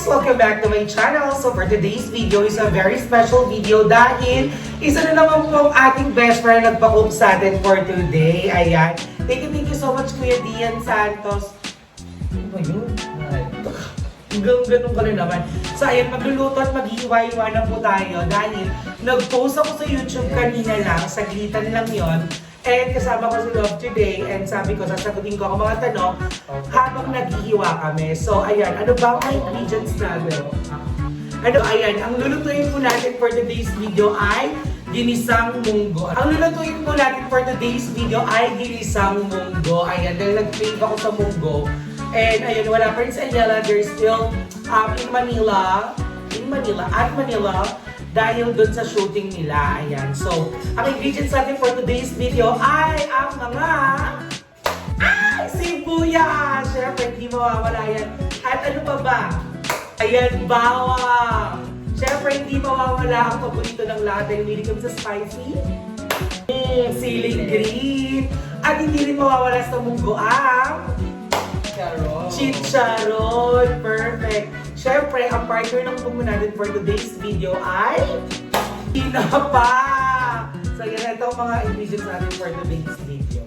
Welcome back to my channel. So for today's video is a very special video dahil isa na naman po ang ating best friend nagpa-cook sa atin for today. Ayan. Thank you so much Kuya Dian Santos. Ano ba yun? Ganun ka rin naman. So ayan, magluluto at maghihiwa-hiwa na po tayo dahil nag-post ako sa YouTube kanina lang, saglitan lang yon. And kasama ko si Love today and sabi ko, sasagutin ko ang mga tanong habang naghihiwa kami. So ayan, ano ba ang ingredients natin? Ayan, ang lulutuin po natin for today's video ay ginisang munggo. Ang lulutuin po natin for today's video ay ginisang munggo. Ayan, dahil nag-crave ako sa munggo. And ayun, wala pa rin sa Ayala. They're still in Manila, dahil dun sa shooting nila. Ayan. So, ang ingredients natin for today's video ay ang mga sibuyas! Siyempre, hindi mawawala yan. At ano pa ba? Ayan, bawang! Siyempre, hindi mawawala ang paborito ng lahat dahil hindi kami sa spicy. Siling green! At hindi rin mawawala sa munggo ang chicharon! Perfect! Siyempre, ang partner ng munggo natin for today's video ay tinapa! So, yan ito ang mga ingredients natin for today's video.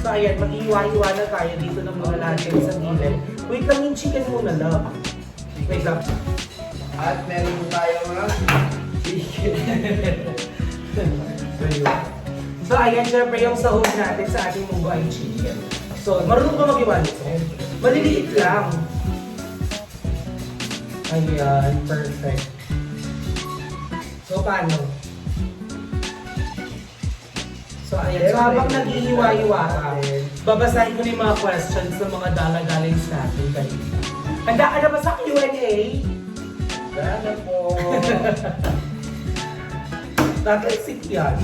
So, ayan, mag-iwa-iwa na tayo dito ng mga natin sa gilid. Wait lang yung chicken muna, love. Wait lang. At meron tayo mga chicken. So, ayan, syempre yung sahog natin sa ating munggo ay chicken. So, marunong ka mag-iwa nito? Maliliit lang. Ayan, perfect. So, paano? So, ayan. So, habang nag-iiwa-iwa ka, babasahin ko na yung mga questions ng mga dalagaling sa atin kanina. Handa ka na ba sa Q&A? Sana po. Nakaisip yan.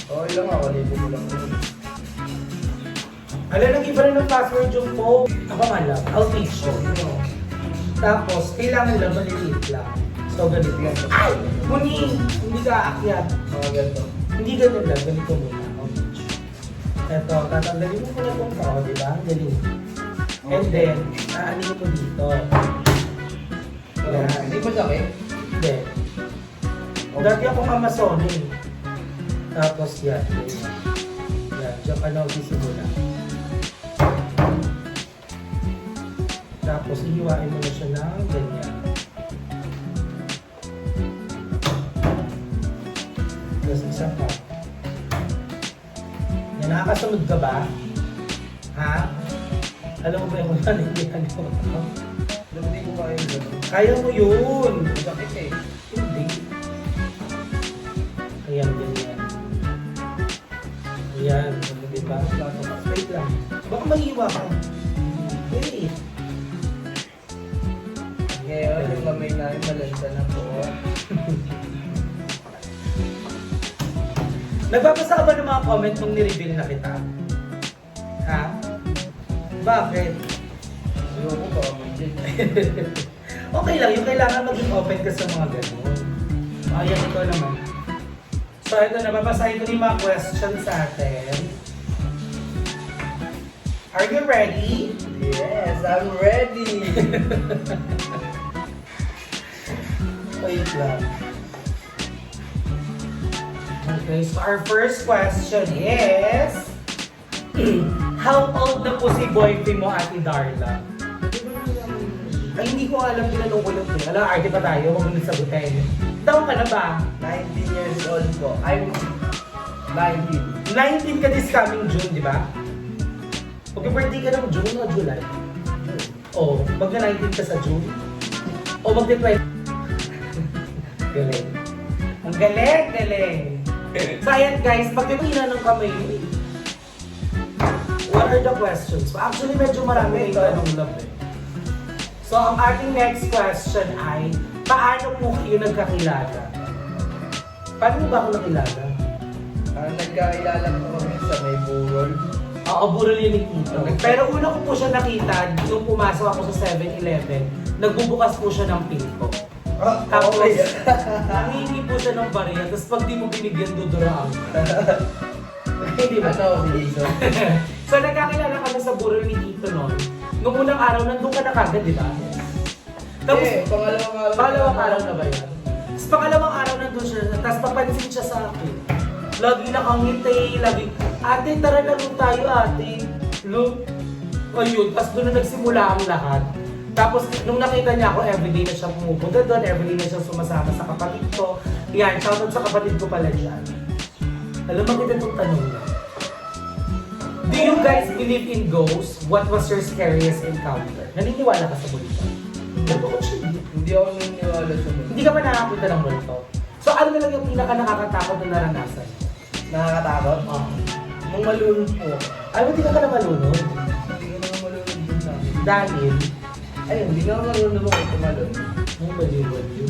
Okay lang ako, libo ko lang. Alam, nag-iba rin ng password yung phone. Ako nga lang, I'll teach you. Tapos, kailangan lang maliliit lang. So, ganito yan. Ay! Muni! Hindi ka aakyat. Mga ganito. Hindi ganun lang, ganito muna. Ito, tatanggalin mo muna itong tao, di ba? Galing. And then, aanin ko dito. Yan. Hindi mo sakit? Hindi. Dati akong Amazon Tapos yan. Yan, diyan ka na sisimula. Tapos, ihiwain mo na siya ng ganyan. Tapos, isa pa. Yan, nakakasunod ka ba? Ha? Alam mo ba yung mga nangyayari ko? Hindi ko kaya yung gano'n. Kaya mo yun! Sakit eh. Hindi. Ayan, ganyan. Ayan, diba? Wait lang. Baka mag-iwa ka. Wait. Ngayon, yung kamay namin malansa na po. Nagbabasa ka ba ng mga comment nung nireveal na kita? Ha? Bakit? Ayoko ba kamay dyan? Okay lang, yung kailangan maging open ka sa mga ganun. Ayan, ito naman. So, ito na, babasahin ko yung mga questions sa atin. Are you ready? Yes, I'm ready! Wait lang. Okay, so our first question is, how old na po si boyfriend mo, Ate Darla? Ay, hindi ko alam, tinanong ko lang. Alam, arte pa tayo, huwag mo sagutin. Taon ka na ba? 19 years old po. I'm 19. 19 ka this coming June, di ba? Mag-birthday ka ng June o July? O, magka-19 ka sa June? O magde-20? Galing. Ang galing! So ayan guys, pag tinanong kami, what are the questions? Actually, medyo marami yung tanong lang So, ang ating next question ay, paano po kayo nagkakilala? Paano mo ba ako nakilala? Nagkakilala po kami sa may burol. Oo, burol yun ni Tito. Pero una ko po siya nakita, nung pumasok ako sa 7-Eleven, nagbubukas po siya ng pinto. Tapos, nangingi po siya ng bariya, tapos pag di mo binigyan, duduraan ka. Hindi ba? Ano, si Jason? So, nagkakilala kami sa burol ni Tito noon. Nung unang araw, nandun ka na kagad, di ba? Tapos, Pangalawang araw na ba yan? Tapos pangalawang araw nandun siya, tapos papansin siya sa akin. Lagi nakangiti, lagi, ate, tara laro tayo, ate. Look, ayun, tapos doon na nagsimula ang lahat. Tapos nung nakita niya ako, everyday na siya pumupunta doon, everyday na siya sumasama sa kapatid ko. Yan, shoutout sa kapatid ko pala dyan. Alam mo kita itong tanong na. Do you guys believe in ghosts? What was your scariest encounter? Naniniwala ka sa multo? Hindi ako naniniwala sa mga. Hindi ka pa nakakita ng multo? So ano na lang yung pinaka nakakatakot na naranasan? Nakakatakot? Oh. Nung malunod po. Ay, hindi ka na malunod? Hindi ko naman malunod din sa akin. Dahil, Ayun, hindi ka malunod mo kung tumalon. may baliw-baliw.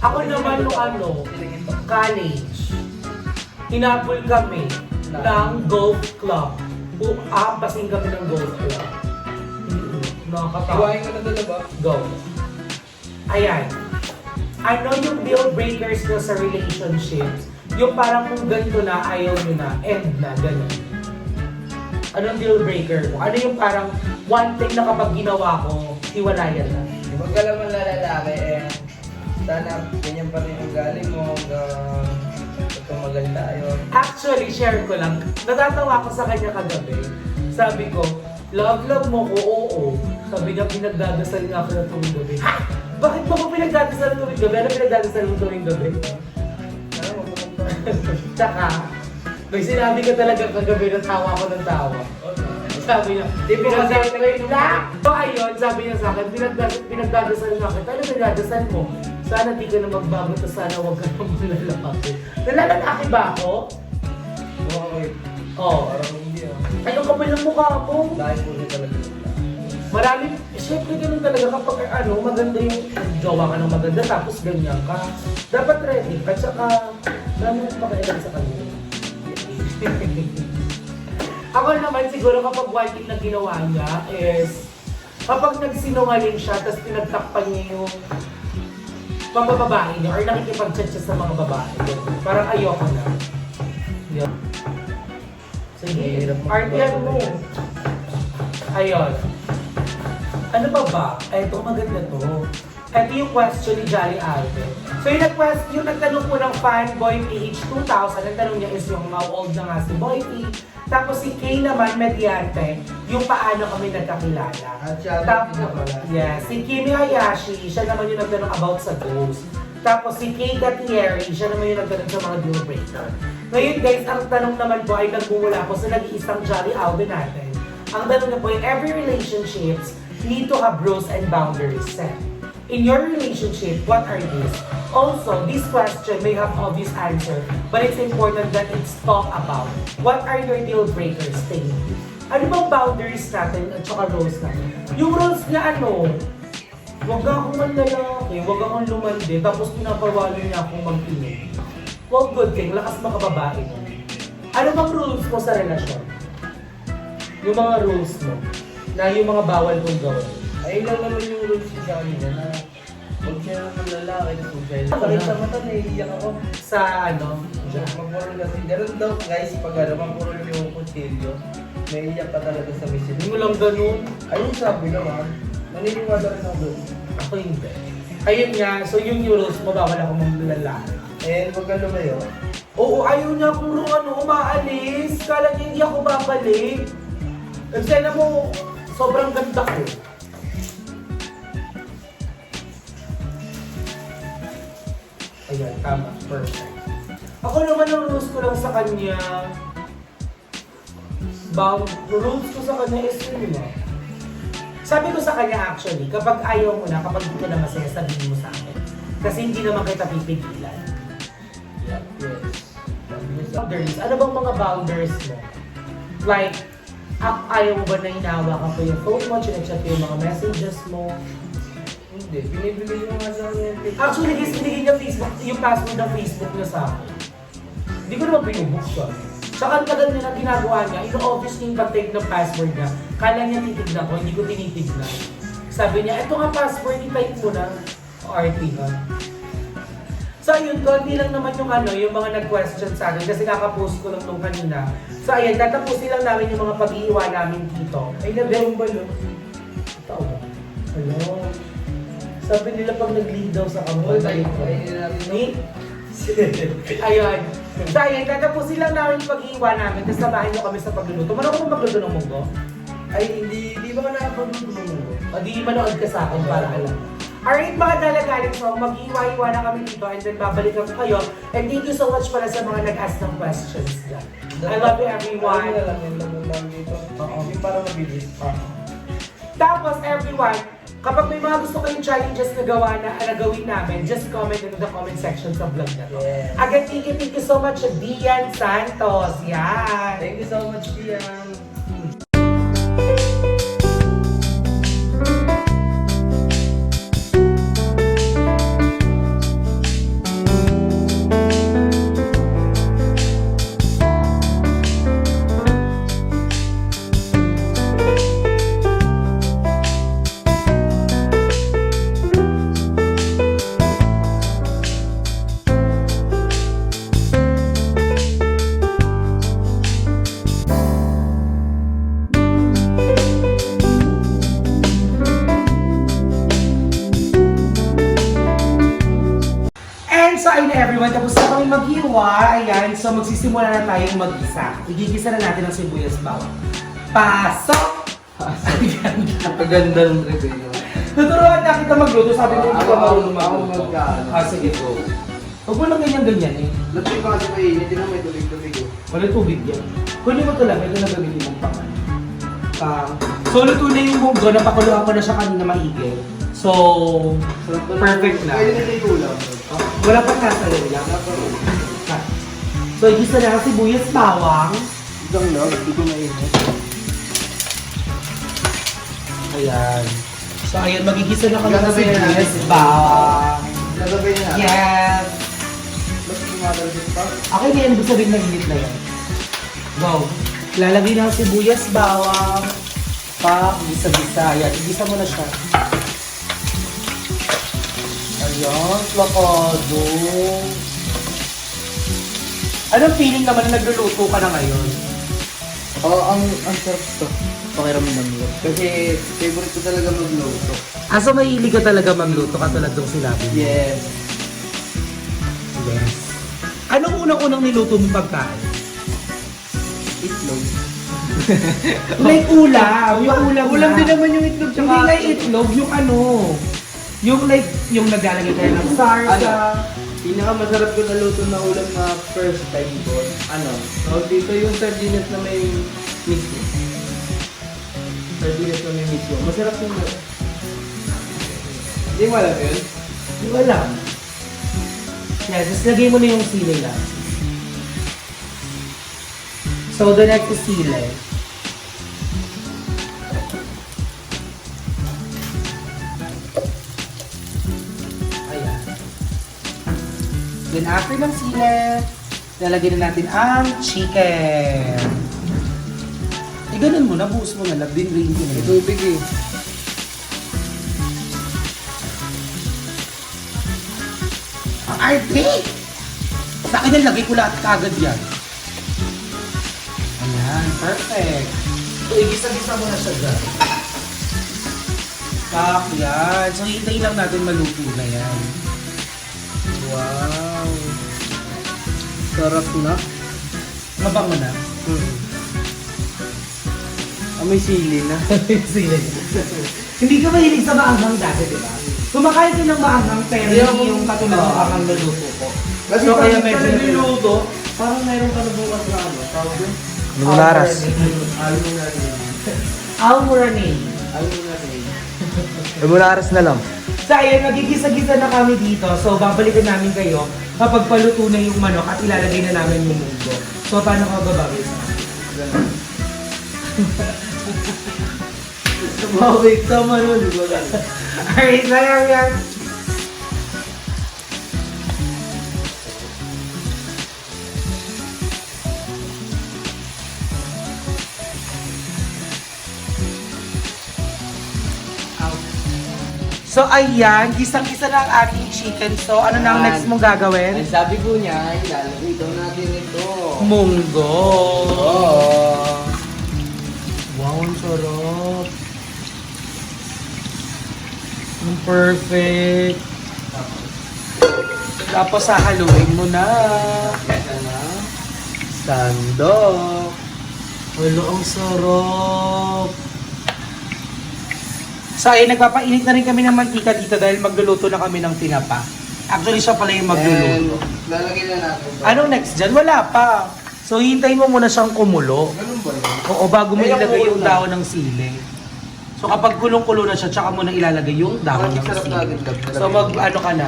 Ako naman nung ano, college, hinabol kami ng golf club. Basing kami ng golf club. Nakakatakot. Iwain ko na doon ba? Go. Ayan. Ano yung deal breakers nyo sa relationships? Yung parang kung ganito na, ayaw nyo na, end na, gano'n. Anong deal breaker mo? Ano yung parang one thing na kapag ginawa ko, hiwalayan na? Huwag ka naman na lalaki sana ganyan pa rin yung galing mo hanggang tumagal tayo. Actually, share ko lang. Natatawa ko sa kanya kagabi. Sabi ko, love mo ko, oo. Sabi niya, pinagdadasal nga ako na tuwing gabi. Ha? Bakit mo ko pinagdadasal na tuwing gabi? Ano pinagdadasal mo tuwing gabi? Ano mo pumunta? Tsaka, may sinabi ka talaga kagabi na tawa ko ng tawa. Sabi niya, di pinagdadasal na! So ayun, sabi niya sa akin, pinagdadasal na kita. Ano pinagdadasal mo? Sana di ka na magbago, to sana huwag ka na malalaki. Nalalaki ba ako? Okay. Oo. Parang hindi Ay, ang kapal ng mukha ko. Dahil po niya talaga. Marami, syempre ganun talaga kapag maganda yung jowa ka ng maganda tapos ganyan ka. Dapat ready at saka marami mong pakailan sa kanila. Ako naman siguro kapag one thing na ginawa niya is kapag nagsinungaling siya tapos pinagtakpan niya yung pambababae niya or nakikipag-chat siya sa mga babae. Parang ayoko na. Yun. Sige, artihan mo. Ayun. Ano ba? Ito, maganda to. Ito yung question ni Jolly Alvin. So yung nagtanong po ng Fanboy PH 2000, ang tanong niya is yung how old na nga si Boy P. Tapos si Kay naman, mediante, yung paano kami nagkakilala. At siya Tapos, din pala. yes, si Kimi Hayashi, siya naman yung nagtanong about sa ghost. Tapos si Kay Gatieri, siya naman yung nagtanong sa mga deal breaker. Ngayon guys, ang tanong naman po ay nagmumula po sa nag-iisang Jolly Alvin natin. Ang tanong na po, in every relationships, need to have rules and boundaries set. In your relationship, what are these? Also, this question may have obvious answer, but it's important that it's talked about. What are your deal breakers, Tay? Ano bang boundaries natin at saka rules natin? Yung rules na huwag akong manlalaki, huwag akong lumandi, tapos pinapawala niya akong magpinig. Well, good thing, lakas makababae mo. Ano bang rules mo sa relasyon? Yung mga rules mo, na yung mga bawal mong gawin. Ayun lang naman yung rules niya sa kanila na huwag siya naman lalaki na kung siya. Ako Balik na. sa mata, naiiyak ako. Sa Mapurol kasi. Ganun daw guys, pag mapurol yung kutsilyo, naiiyak ka talaga sa misil. hindi mo lang ganun. Ayun sabi naman, naniniwala rin ako doon. Ako hindi. Ayun nga, so yung rules mo, bawal ako mong lalaki. Eh, huwag ka lumayo. Oo, ayaw niya akong umaalis. Kala niya hindi ako babalik. Kasi mo, sobrang ganda ko. Ayan, tama. Perfect. Ako naman ang rules ko lang sa kanya, rules ko sa kanya is yun nga. Sabi ko sa kanya actually, kapag ayaw mo na, kapag hindi ka na masaya, sabihin mo sa akin. Kasi hindi naman kita pipigilan. Yes. Boundaries. Ano bang mga boundaries mo? Like, ayaw mo ba na hinahawakan ko yung phone mo, chinachat ko yung mga messages mo? Hindi, binibigay mo nga sa akin. Actually, guys, binigay niya Facebook, yung password ng Facebook niya sa akin. Hindi ko naman binubuksan. Saka ang tagal niya na ginagawa niya, ino-obvious niya yung pag-take ng password niya. Kala niya titignan ko, hindi ko tinitignan. Sabi niya, eto nga password, i-type mo na. RT ha. So ayun, konti lang naman yung yung mga nag-question sa akin kasi kakapost ko lang nung kanina. So ayun, tatapusin lang namin yung mga pag-iiwa namin dito. Ay, nabilang ba no? Tao ba? Hello? Sabi nila pag nag-lead daw sa Boy, kampanya. kainin natin no? Ni? Ayun. So ayun, tatapusin lang namin yung pag-iwa namin, tapos samahan nyo kami sa pagluluto. Manood ko magluto ng munggo? Ay, hindi ba ka nakapagluto mo? O di manood ka sa akin para alam. Alright mga dalagaling, so mag-iwa-iwa na kami dito and then babalik ako kayo. And thank you so much pala sa mga nag-ask ng questions dyan. I love you everyone. Ano na lang, yung laman lang dito. Oo. Yung para mabilis. Tapos everyone, kapag may mga gusto kayong challenges na gawin namin, just comment into the comment section sa vlog na to. Yes. Again, thank you so much, Dian Santos. Yan. Thank you so much, Tian. And so ayun na everyone, tapos na kami maghiwa. Ayan, so magsisimula na tayong mag-isa. Igigisa na natin ang sibuyas bawang. Pasok! Ayan. Napagandang review. Tuturuan na kita magluto, sabi ko hindi ka marunong Ako magluto. magkaano. Sige go. Huwag mo lang ganyan-ganyan eh. Lagay pa kasi mainit, hindi na may tubig-tubig oh. Wala tubig yan. Kunin mo ito lang, ito na gamitin mong pangan. So luto na yung munggo, napakuluan ko na siya kanina maigi. So, Sarap to perfect na. Pwede na yung ulam. Wala pang kasa rin lang. So, igisa na ang sibuyas bawang. Isang lang, hindi ko mainit. Ayan. So, ayan, magigisa na kami ng Gagawin na natin. sibuyas bawang. Nagabay na. Yes! Mas tumatalbit pa. Okay na yan, gusto rin nag-init na yan. Wow. Lalagay na ang sibuyas bawang. Gisa-gisa. Ayan, igisa mo na siya. Ayan, plakado. Anong feeling naman na nagluluto ka na ngayon? Ang sarap to. Pakiramdam mo. Kasi favorite ko talaga magluto. So mahilig ka talaga magluto katulad ng sinabi mo? Yes. Yes. Anong unang-unang niluto mong pagkain? Itlog. Like ulam. Yung ulam Ulam na. din naman yung itlog Hindi like itlog, yung ano. Yung like, yung naglalagay tayo ng sarsa. Pinakamasarap ko na luto na ulam na first time ko. Dito yung sardinas na may mismo. Sardinas na may mismo. Masarap yung Hindi mo alam yun? Hindi ko alam. Yeah, just lagay mo na yung sili lang. So, the next is sili. Ayan. Then after ng sili, lalagyan na natin ang chicken. Ganun mo na, buhos mo na, din-rin ko na. May tubig eh. Ang arte! Sa akin na lagay ko lahat kagad yan. Ayan, perfect. So, igisa-gisa mo na siya dyan. Tak, yan. So, hintayin lang natin maluto na yan. Wow. Sarap na. Mabango na. May sili na. Sila. Hindi ka mahilig sa maanghang dati, di ba? Kumakain ka ng maanghang pero Hindi hindi ako- yung katulad ng maanghang na luto ko. Kasi So, kaya pag medyo niluluto, parang mayroon ka na bukas na tawag yun? Almuraras. Almuraras. Almuranin. Almuraras. Almuraras na lang. So ayun, nagigisa-gisa na kami dito. So babalikan namin kayo kapag paluto na yung manok at ilalagay na namin yung munggo. So paano ka babagay sa akin? Mawik tama nun, di ba? Alright, so yan. So ayan, gisang-gisa na ang ating chicken. So ano na ang Ayan. next mong gagawin? Ang sabi ko niya, ilalagay daw natin ito. Munggo. Oo. Wow, ang sarap. Perfect. Tapos sahaluin mo na. Sandok. Walo, ang sarap. So, nagpapainit na rin kami ng mantika dito dahil magluluto na kami ng tinapa. Actually, siya pala yung magluluto. And lalagyan na natin ito. Anong next dyan? Wala pa. So, hintayin mo muna siyang kumulo. Ganun ba yun? Oo, bago mo Ay, ilagay nakulo yung na. dahon ng sili. So, kapag kulong-kulo na siya, tsaka mo na ilalagay yung dahon ng Sarap na agad, sili. Gab. So, ano ka na.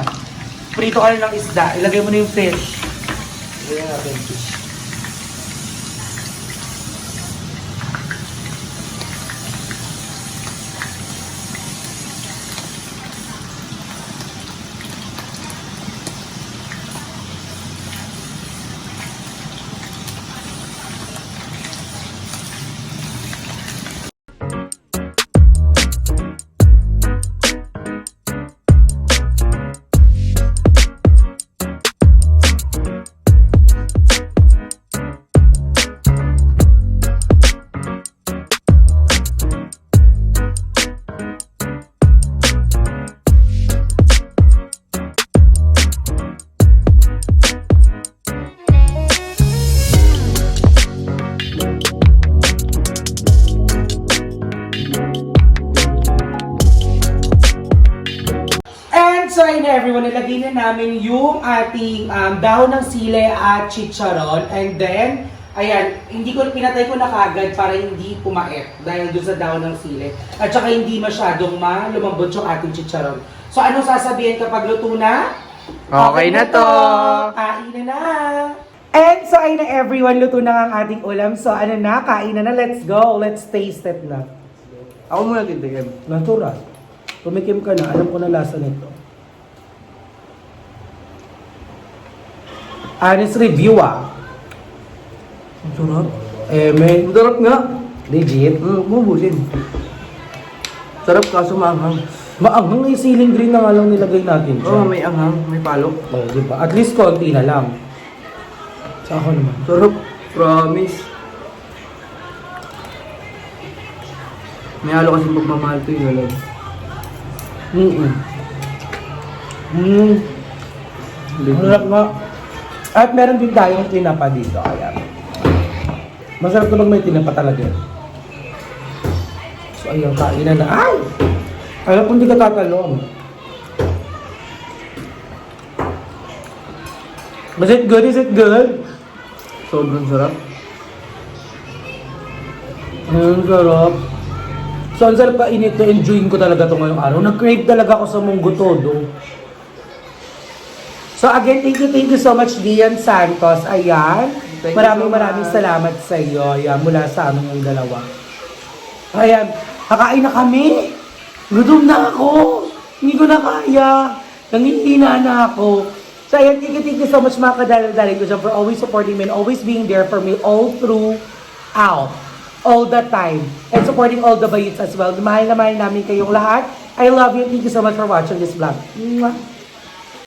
Prito ka na ng isda. Ilagay mo na yung fish. Lagyan natin fish. And so, ayun na everyone, nilagay na namin yung ating dahon ng sili at chicharon. And then, ayan, pinatay ko na kagad para hindi pumait dahil doon sa dahon ng sili. At saka hindi masyadong lumambot yung ating chicharon. So, anong sasabihin kapag luto na? Okay na to. Kain na na! And so, ayun na everyone, luto na ang ating ulam. So, ano na, kain na na, let's go. Let's taste it na. Ako muna titigim. Natural. Tumikim ka na, alam ko na lasa nito. Honest review Ang sarap. Ang sarap nga. Legit. Bubusin. Sarap kaso maanghang. Maanghang yung siling green na nga lang nilagay natin dyan. Oo, may anghang, may palok. Oh, di ba? At least konti na lang. Sa ako naman. Sarap. Promise. May halo kasi pagmamahal to yung alam. Masarap nga. At meron din tayong tinapa dito. Ayan. Masarap to pag may tinapa talaga. So ayun, kain na na. Ay! Alam kung hindi ka tatalong. Is it good? Is it good? Sobrang sarap. Ang sarap. So, ang sarap kainit to. Enjoying ko talaga to ngayong araw. Nag-crave talaga ako sa munggo todo. So, again, thank you so much, Dian Santos. Ayan. Thank you Maraming so much. salamat sa iyo. Ayan, mula sa amin yung dalawa. Ayan, kakain na kami. Gutom na ako. Hindi ko na kaya. Nangihina na ako. So, ayan, thank you so much mga kadalal-dalal ko dyan for always supporting me and always being there for me all throughout. All the time. And supporting all the bayits as well. Mahal na mahal namin kayong lahat. I love you. Thank you so much for watching this vlog. Mwah.